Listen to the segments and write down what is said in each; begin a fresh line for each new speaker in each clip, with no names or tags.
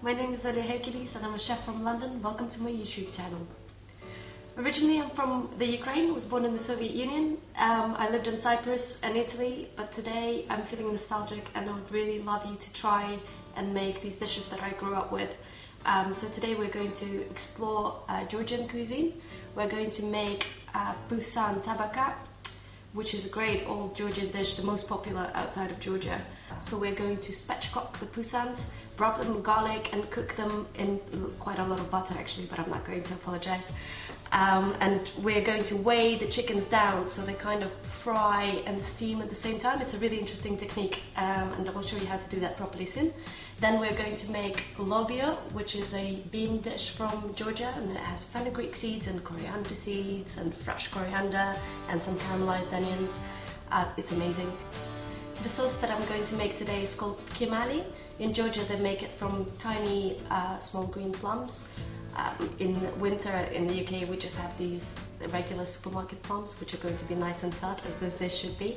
my name is Olia Hercules and I'm a chef from London. Welcome to my YouTube channel. Originally I'm from the Ukraine, was born in the Soviet Union. I lived in Cyprus and Italy, but today I'm feeling nostalgic and I would really love you to try and make these dishes that I grew up with. So today we're going to explore Georgian cuisine. We're going to make busan tabaka, which is a great old Georgian dish, the most popular outside of Georgia. So we're going to spatchcock the pusans, rub them with garlic and cook them in quite a lot of butter actually, but I'm not going to apologize. And we're going to weigh the chickens down so they kind of fry and steam at the same time. It's a really interesting technique and I will show you how to do that properly soon. Then we're going to make lobio, which is a bean dish from Georgia, and it has fenugreek seeds and coriander seeds and fresh coriander and some caramelized onions. It's amazing. The sauce that I'm going to make today is called tkemali. In Georgia they make it from tiny small green plums. In winter in the UK we just have these regular supermarket plums, which are going to be nice and tart, as this dish should be.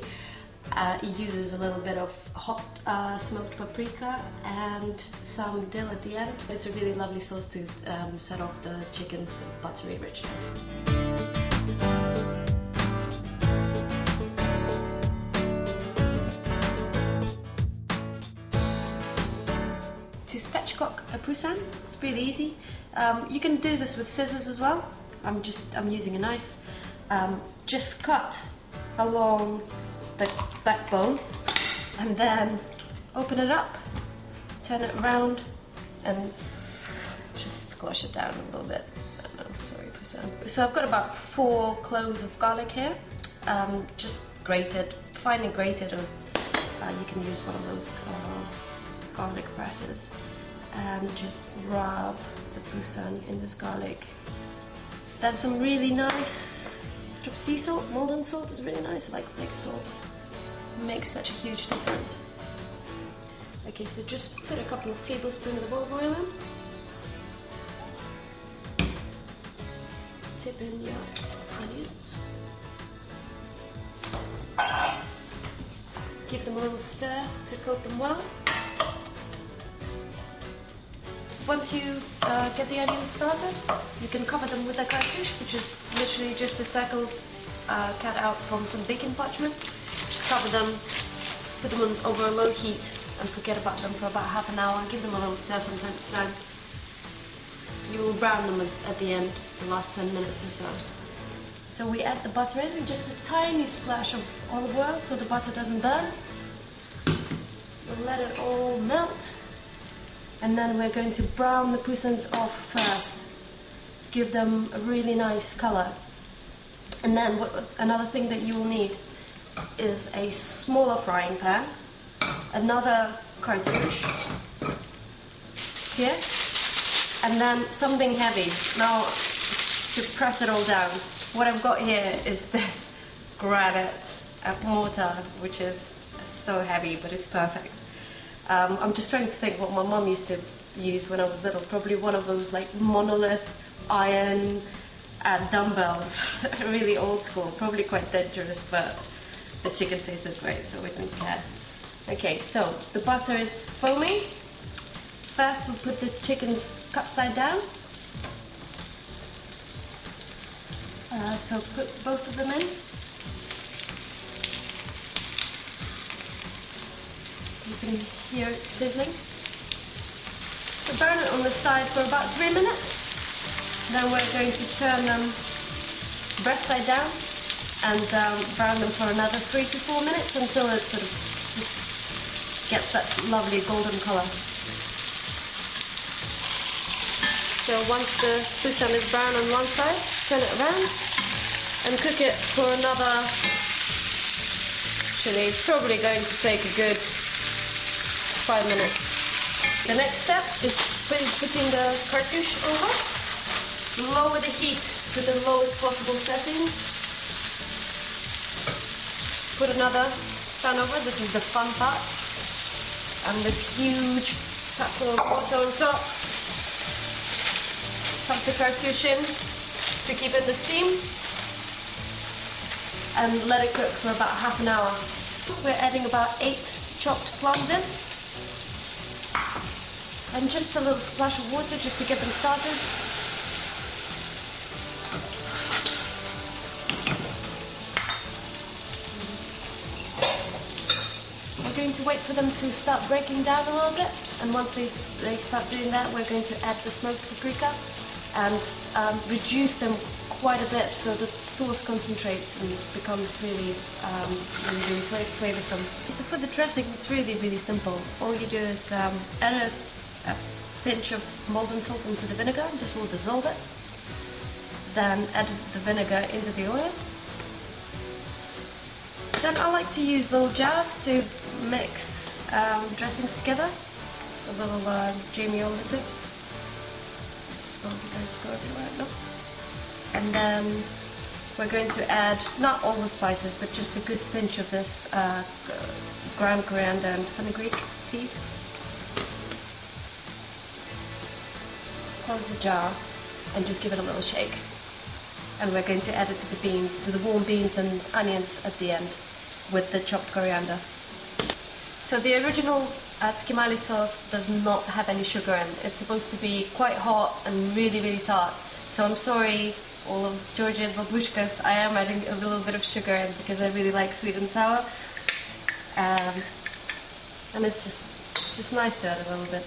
It uses a little bit of hot smoked paprika and some dill at the end. It's a really lovely sauce to set off the chicken's buttery richness. To spatchcock a pusan, it's really easy. You can do this with scissors as well. I'm using a knife. Just cut along the backbone and then open it up, turn it around and just squash it down a little bit. Sorry, pusan. So I've got about 4 cloves of garlic here, just grated, finely grated, or you can use one of those garlic presses, and just rub the pusan in this garlic. Then some really nice sort of sea salt, Malden salt is really nice, I like flake salt. It makes such a huge difference. Okay, so just put a couple of tablespoons of olive oil in. Tip in your onions. Give them a little stir to coat them well. Once you get the onions started, you can cover them with a MacCuish, which is literally just a circle cut out from some baking parchment. Just cover them, put them on over a low heat and forget about them for about half an hour. Give them a little stir from time to time. You will brown them at the end, the last 10 minutes or so. So we add the butter in and just a tiny splash of olive oil so the butter doesn't burn. We'll let it all melt. And then we're going to brown the pusans off first. Give them a really nice color. And then another thing that you will need is a smaller frying pan, another cartouche here, and then something heavy. Now, to press it all down, what I've got here is this granite mortar, which is so heavy, but it's perfect. I'm just trying to think what my mum used to use when I was little. Probably one of those like monolith iron dumbbells, really old school, probably quite dangerous, but the chicken tasted great, so we didn't care. Okay, so the butter is foaming. First we'll put the chickens cut side down. So put both of them in. You can hear it sizzling. So burn it on the side for about 3 minutes. Then we're going to turn them breast side down and brown them for another 3 to 4 minutes until it sort of just gets that lovely golden color. So once the pusan is brown on one side, turn it around and cook it for another, actually it's probably going to take a good 5 minutes. The next step is putting the cartouche over. Lower the heat to the lowest possible setting. Put another pan over, this is the fun part. And this huge tassel of water on top. Pump the cartouche in to keep in the steam. And let it cook for about half an hour. So we're adding about 8 chopped plums in. and just a little splash of water just to get them started. We're going to wait for them to start breaking down a little bit, and once they start doing that, we're going to add the smoked paprika and reduce them quite a bit so the sauce concentrates and becomes really flavoursome. So for the dressing, it's really simple. All you do is add a pinch of molten salt into the vinegar. This will dissolve it. Then add the vinegar into the oil. Then I like to use little jars to mix dressings together. So a little Jamie Oliver tip. It's probably going to go everywhere, no? And then we're going to add not all the spices, but just a good pinch of this ground coriander and fenugreek seed. Close the jar and just give it a little shake. And we're going to add it to the beans, to the warm beans and onions at the end with the chopped coriander. So the original tkemali sauce does not have any sugar in. It's supposed to be quite hot and really tart. So I'm sorry, all of Georgian babushkas, I am adding a little bit of sugar in because I really like sweet and sour. And it's just nice to add a little bit.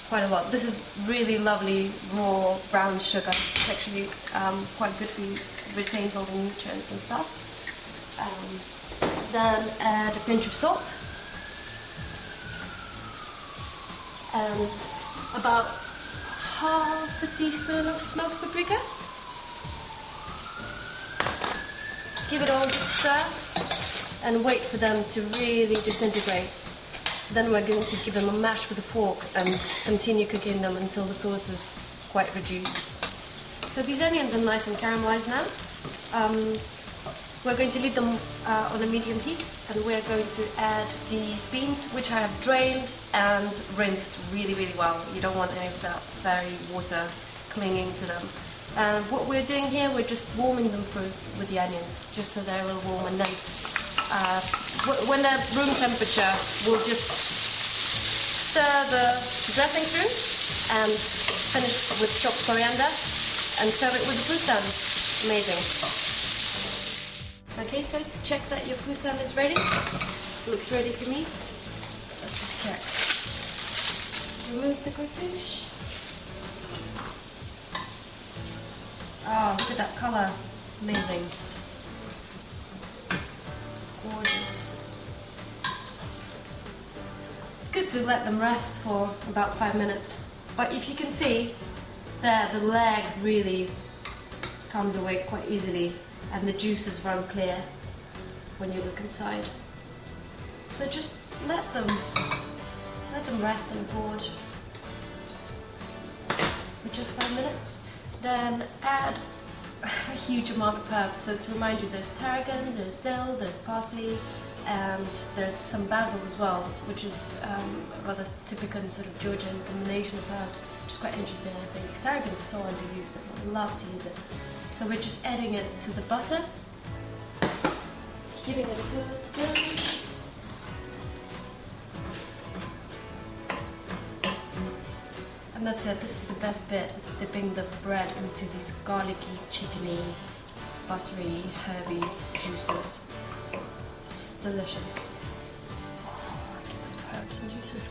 Quite a lot. This is really lovely raw brown sugar. It's actually quite good for you. It retains all the nutrients and stuff. Then add a pinch of salt and about half a teaspoon of smoked paprika. Give it all a good stir and wait for them to really disintegrate. Then we're going to give them a mash with a fork and continue cooking them until the sauce is quite reduced. So these onions are nice and caramelized now. We're going to leave them on a medium heat, and we're going to add these beans, which I have drained and rinsed really well. You don't want any of that fairy water clinging to them. And what we're doing here, we're just warming them through with the onions, just so they're a little warm, and then when they're room temperature, we'll just stir the dressing through and finish with chopped coriander and serve it with the fusan. Amazing. Okay, so to check that your fusan is ready, looks ready to me. Let's just check. Remove the cartouche. Oh, look at that colour. Amazing. Gorgeous. It's good to let them rest for about 5 minutes. But if you can see, there the leg really comes away quite easily and the juices run clear when you look inside. So just let them rest on the board for just 5 minutes. Then add a huge amount of herbs. So to remind you, there's tarragon, there's dill, there's parsley, and there's some basil as well, which is a rather typical sort of Georgian combination of herbs, which is quite interesting, I think. Tarragon is so underused, I love to use it. So we're just adding it to the butter, giving it a good stir. And that's it. This is the best bit. It's dipping the bread into these garlicky, chickeny, buttery, herby juices. It's delicious. Oh, I get those herbs and juices.